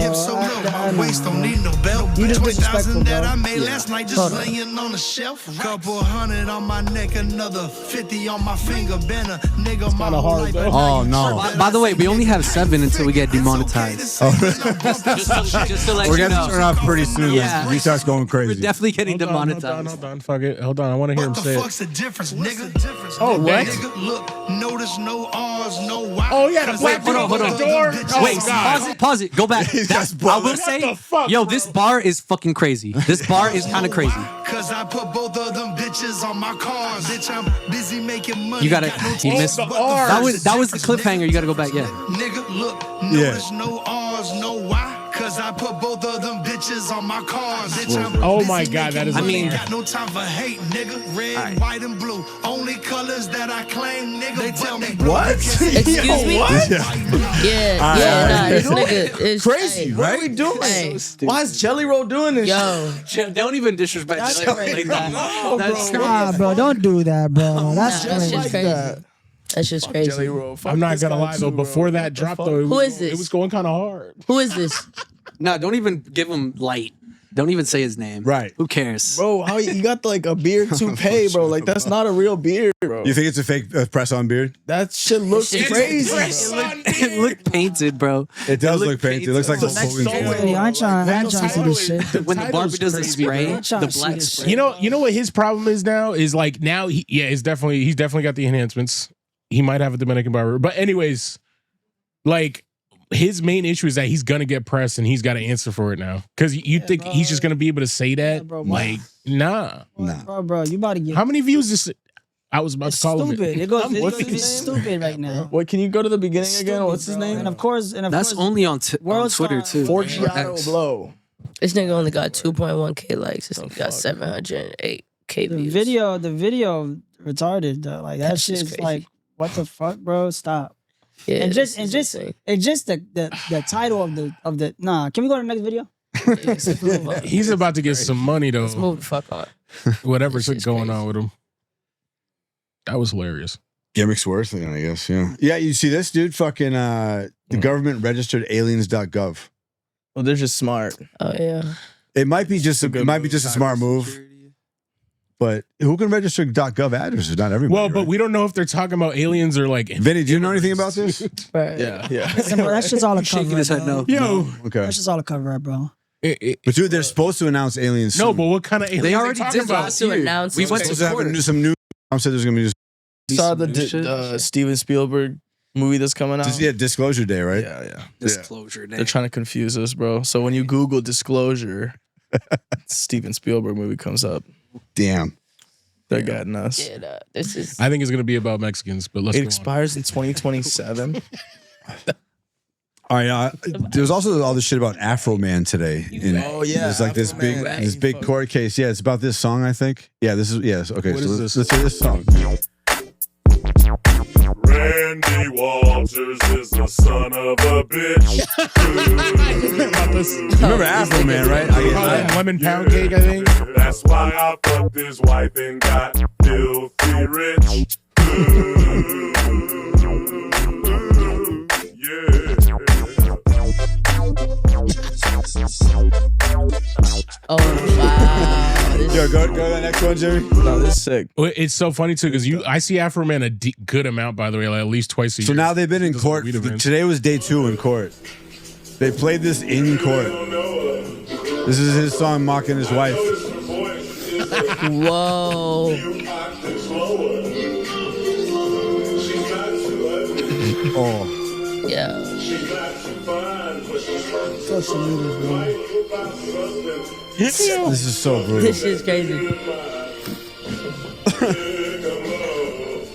bro. You just disrespectful, bro. Hold on. Couple hundred on my neck, another 50 on my finger. Been a nigga my whole life. Oh no. By the way, we only have 7 until we get demonetized. just to let We're you gonna know. turn off pretty soon. Yeah. He starts going We're crazy. definitely getting Hold on, demonetized. Fuck it. Hold on. I want to hear him What say the it. fuck's the difference, nigga? Oh, what? Nigga, look, notice no R's, no Y. Oh yeah, the black dude hold on, on hold the on. door. Oh, Wait, God. pause it. Go back. He's That's, just I will bumming. say, What the fuck, yo, bro? this bar is fucking crazy. This bar is kind of crazy. Cause I put both of them bitches on my cars. Bitch, I'm busy making money. You gotta, got no you taste missed. but the That first was the difference, cliffhanger. You gotta go back. Yeah. Nigga, look, Yeah. notice no R's, no Y. Cause I put both of them bitches on my cars. Bitch, I'm Oh busy my God, that making is I money. mean- got no time for hate, nigga. Red, white, and blue. Only colors that I claim, nigga. They tell me What? Excuse me? What? Yeah, this nigga is Crazy, hey, What are right? we doing? Hey. Why is Jelly Roll doing this? Yo, Don't even disrespect That's Jelly crazy. like that. No, That's bro. Nah, bro. Don't do that, bro. That's that's crazy. just crazy. that. That's just Jelly crazy. Roll. Fuck I'm not this gonna guy lie though. too, Before bro. that What the drop fuck? though, Who is this? It was going kind of hard. Who is this? Nah, don't even give him light. Don't even say his name. Right. Who cares? Bro, how you got like a beard toupee, bro? Like that's not a real beard, bro. You think it's a fake press-on beard? That shit looks It's crazy. It looked painted, bro. It does looked look painted. It looks like painted. Hulk Hogan's So voice. Hey, I ain't trying to see this shit. When the barber does the spray, I'm trying the to see black this spray. You know what his problem is now is like now he's definitely got the enhancements. He might have a Dominican barber, but anyways, like his main issue is that he's gonna get pressed and he's got to answer for it now. Because you think bro. he's just gonna be able to say that? Yeah, bro, like, nah. Nah. Bro, you about to get. How many views this? I was about It's to call him. stupid. It goes. What's It's his stupid right now. Wait, can you go to the beginning again? Stupid, What's his bro. name? And of course, That's only on World Twitter Star. too. Forgiato X. Blow. This nigga only got 2.1K likes. This nigga got 708K the views. video retarded though. Like that That's shit's just crazy. like, what the fuck, bro? Stop. Yeah, and this just is insane. it's just the title of the nah. Can we go to the next video? Let's move on. He's about to get some money though. Let's move the fuck on. Whatever's This is going crazy. on with him. That was hilarious. Gimmicks worth it, I guess. Yeah. Yeah. You see this dude? Fucking the government registered aliens.gov. Well, they're just smart. Oh yeah. It might be just It's a good it might be move. just a smart move, but who can register .gov addresses? Not everybody. Well, but right? we don't know if they're talking about aliens or like. Vinny, do you know anything about this? Right. Yeah. Listen, bro, that's just all a cover. Shaking his head no. Yo, Okay. That's just all a cover up, bro. But dude, they're supposed to announce aliens. no, soon. but what kind of aliens They already talking did about? last To year. announce We it. went supposed to to have court. some new. Tom said there's gonna be Saw the Some new shit. Steven Spielberg movie that's coming out. just Disclosure Day, right? Yeah. Disclosure day. They're trying to confuse us, bro. So when you Google disclosure, Steven Spielberg movie comes up. Damn. They're getting us. Yeah, nah, this is. I think it's gonna be about Mexicans, but let's It go on. expires in 2027. All right. There's also all this shit about Afro Man today. Oh, yeah, There's like this Afro big Man. this big court case. Yeah, it's about this song. I think. Yeah, this is yes. Okay, What so is let's this? hear this song. Randy Walters is the son of a bitch. Remember Afro Man, right? Lemon pound cake, I think. That's why I fucked his wife and got filthy rich. Yeah. Oh wow. Yo, go to the next one, Jerry. No, this is sick. Well, it's so funny too because I see Afro Man a good amount, by the way, like at least twice a year. So now they've been in Does court. weed events. Today was day 2 in court. They played this in court. This is his song mocking his wife. Whoa. Oh, Yeah. Social media, bro. this is so brutal. This shit's crazy.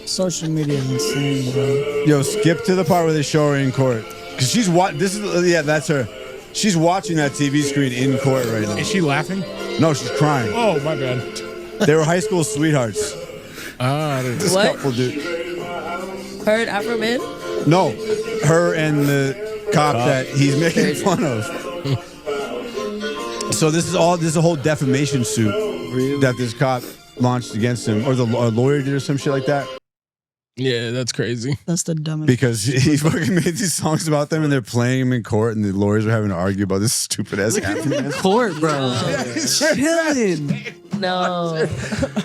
Social media is insane, bro. Yo, skip to the part where they show her in court. Cause she's that's her. She's watching that TV screen in court right now. Is she laughing? No, she's crying. Oh my bad. They were high school sweethearts. This What? couple, dude. Heard Afro Man? No, her and the cop that he's making fun of. So this is a whole defamation suit that this cop launched against him, or the lawyer did, or some shit like that. Yeah, that's crazy. That's the dumbest. Because he fucking made these songs about them, and they're playing them in court, and the lawyers are having to argue about this stupid ass African. Court, bro. Chilling. No.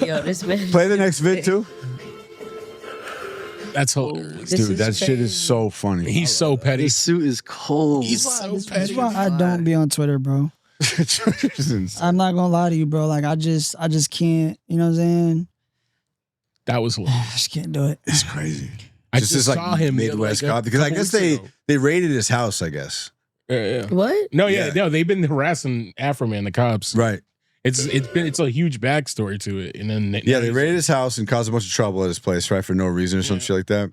Yo, this man. Play the next vid too, That's hilarious. This dude. is That shit is crazy. so funny. He's so petty. This suit is cold. He's so That's petty. why I don't be on Twitter, bro. I'm not gonna lie to you, bro. Like I just can't. You know what I'm saying? That was I hilarious. just can't do it. It's crazy. I Just just this, saw him Midwest like, a cop, because I couple guess weeks ago. they raided his house. I guess Yeah. What? No, yeah, Yeah. no, they've been harassing Afro Man, the cops. right. It's a huge backstory to it, and then They raided his house and caused a bunch of trouble at his place, right, for no reason or some shit like that.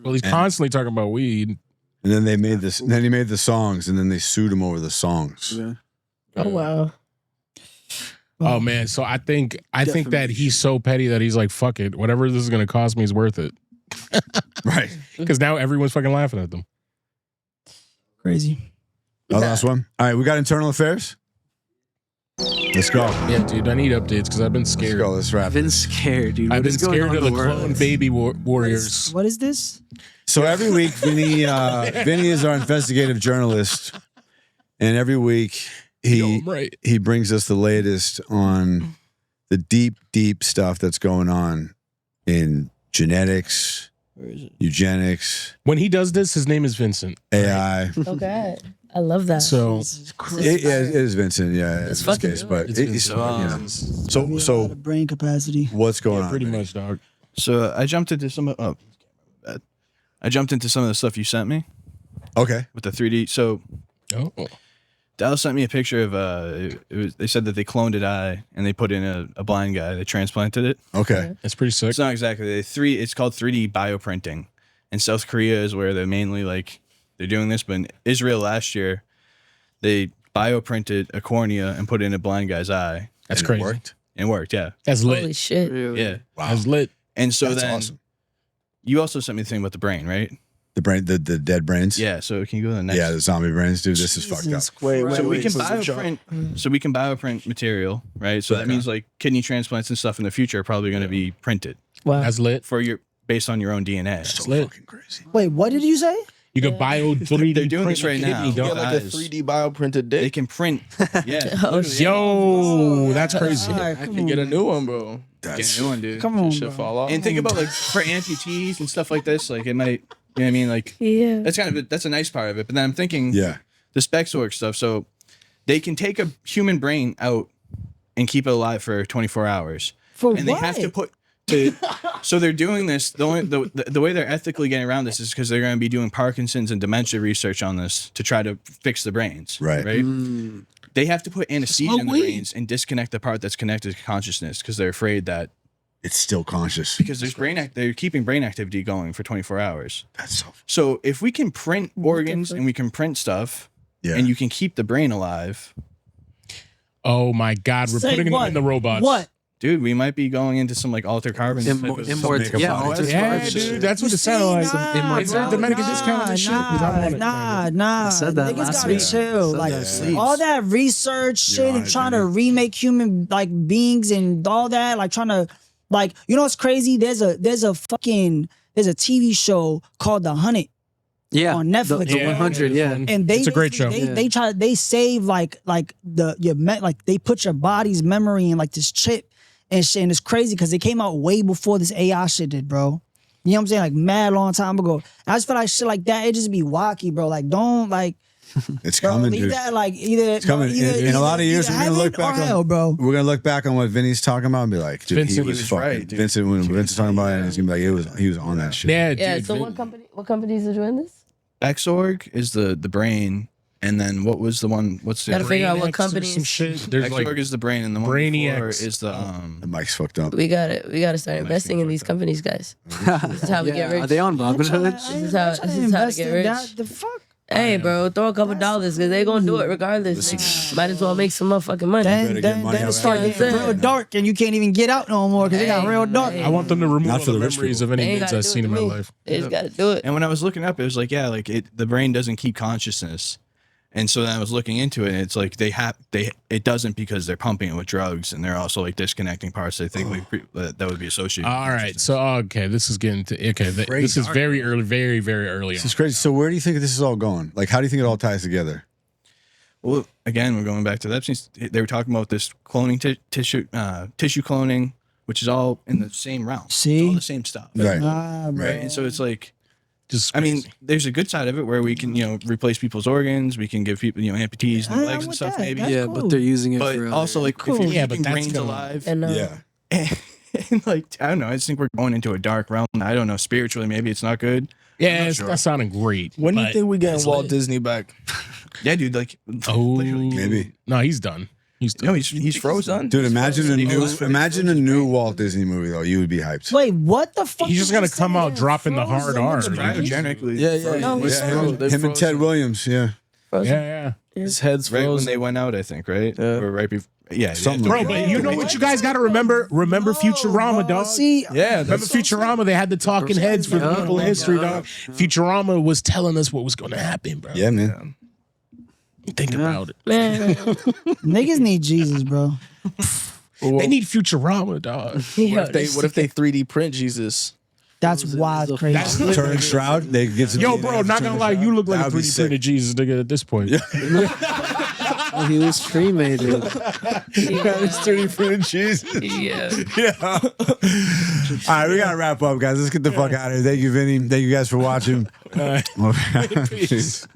Well, he's constantly talking about weed. And then they made this. Then he made the songs, and then they sued him over the songs. Yeah. Oh wow. Oh man, so I think that he's so petty that he's like, fuck it, whatever this is gonna cost me is worth it. Right. Because now everyone's fucking laughing at them. Crazy. The last one. All right, we got internal affairs. Let's go. Yeah, dude, I need updates because I've been Let's scared. go. Let's wrap. I've been scared, dude. I've What been is going scared on of in the the world? clone baby warriors. What is this? So every week, Vinny is our investigative journalist, and every week I'm right. he brings us the latest on the deep stuff that's going on in genetics, eugenics, When he does this, his name is Vincent. AI. Okay. I love that. So It is Vincent, yeah, in this fucking case, but It's it's, Vincent. you know. A lot So of brain capacity. what's going on? pretty Vinny? much, dog. So I jumped into some of the stuff you sent me Okay. with the 3D. So Oh, Dallas sent me a picture of they said that they cloned an eye and they put in a blind guy. They transplanted it. Okay. it's pretty sick. It's not exactly it's called 3D bioprinting. And South Korea is where they're mainly they're doing this, but in Israel last year they bioprinted a cornea and put it in a blind guy's eye. That's And it crazy. worked? And it worked, yeah. That's lit. Holy shit. Really? Yeah. That's lit. And so That's then awesome. you also sent me the thing about the brain, right? The brain, the dead brains. Yeah. So can you go to the next? Yeah, the zombie brains, dude. This is fucked up. So we can bioprint material, right? So that means kidney transplants and stuff in the future are probably going to be printed Wow. That's lit. based on your own DNA. So lit. fucking crazy. Wait, what did you say? You could bio 3D. They're doing print this right a kidney, now. dog. Yeah, Get like a 3D bioprinted They dick. can print. Yeah. Oh, literally. shit. Yo, that's crazy. All right, I come can on. get a new one, bro. Get a new one, dude. Come on, Shit bro. fall off. And think about for amputees and stuff like this, it might, you know what I mean? Yeah. That's a nice part of it. But then I'm thinking Yeah. the specs work stuff. So they can take a human brain out and keep it alive for 24 hours. For And they have to put so they're doing this. The way they're ethically getting around this is because they're going to be doing Parkinson's and dementia research on this to try to fix the brains. Right. Right. They have to put anesthesia in the brains and disconnect the part that's connected to consciousness because they're afraid that It's still conscious. because there's they're keeping brain activity going for 24 hours. That's so. So if we can print organs and we can print stuff Yeah. and you can keep the brain alive, Oh my God, we're Say putting what? them in the robots. What? dude, we might be going into some altered carbon. type of- makeup Yeah, products. dude, that's what it sounded like. Nah, Is there a Dominican discount on this shit? 'Cause I want it. Nah. said that Niggas last gotta week. chill. Said Like that. all that research shit and trying to remake human beings and all that, trying to you know what's crazy? There's a TV show called The 100. Yeah, on Netflix. The 100. Yeah, And they It's a great show. They save like they put your body's memory in like this chip and shit, and it's crazy because it came out way before this AI shit did, bro. You know what I'm saying? Like mad long time ago. I just feel like shit like that, it just be wacky, bro. Like don't like It's bro, coming, leave dude. that like either It's coming. In a lot of years, we're gonna look back on, bro. We're gonna look back on what Vinny's talking about and be like, dude, Vincent he was was fucking right, dude. Vincent when Vincent's talking about it, and he's gonna be like, he was on that shit. Yeah, Yeah. dude, So what companies are doing this? Xorg is the brain, and then what was the one? What's the Gotta figure out what Brainiacs or companies. some shit. There's Xorg like is the brain, and the one before Brainiacs. is the The mic's fucked up. We gotta start investing in these companies, guys. This is how we get rich. Are they on Robinhood? This is how to get rich. The fuck? Hey, bro, throw a couple dollars because they gonna do it regardless. nigga. Might as well make some motherfucking money. better get money Then out it start of getting that. real dark and you can't even get out no more because it got Hey, real dark. hey. I want them to remove Not all for the the rich memories people. of any They ain't vids gotta I've do seen it in my to me. life. They just gotta do it. And when I was looking up, it was like, yeah, like the brain doesn't keep consciousness. And so then I was looking into it, and it's like it doesn't because they're pumping it with drugs, and they're also like disconnecting parts. They think that would be associated. All right, so okay, this is getting to this is very early, very very early This on. is crazy. So where do you think this is all going? Like, how do you think it all ties together? Well, again, we're going back to that. They were talking about this cloning tissue cloning, which is all in the same realm. See? It's all the same stuff, Right. Nah, bro. right? And so it's like, Just I mean, there's a good side of it where we can, replace people's organs. We can give people, amputees and I'm legs and with stuff, that. maybe. That's Yeah, cool. but they're using it But for also, like, Cool. if you're Yeah, but keeping that's brains gonna- alive, And and like, I don't know. I just think we're going into a dark realm. I don't know. Spiritually, maybe it's not good. yeah, not it's sure. not sounding great. When do you but think we get it's Walt lit. Disney back? Yeah, dude. Like, Oh, literally. Maybe. No, he's done. He's done. No, he's frozen. Dude, imagine a new brain. Walt Disney movie though. You would be hyped. Wait, what the fuck? He's just did gonna you come say? out dropping the hard R. Frozen? Cryogenically. Yeah, yeah. frozen. No, Was he's Yeah, frozen. him and Ted Williams. Yeah, Frozen. Yeah, yeah. His head's right when frozen. they went out, I think, right? Yeah. Or right before. Yeah, Something Bro, like but you know what you guys got to remember? Remember Futurama, dog. See, Yeah, Remember Futurama? They had the talking heads for the people in history, dog. Futurama was telling us what was going to happen, bro. yeah, man. Think about it. Man, niggas need Jesus, bro. They need Futurama, dog. yo, What if they 3D print Jesus? That's wild, crazy. That's lit. Turn Shroud. They get some Yo, bro, not gonna lie, you look like a That would be 3D sick. printed Jesus, nigga, at this point. Oh, he was cremated. It's 3D printed cheese. yeah. Yeah. All right, we gotta wrap up, guys. Let's get the fuck out of here. Thank you, Vinny. Thank you guys for watching. Peace.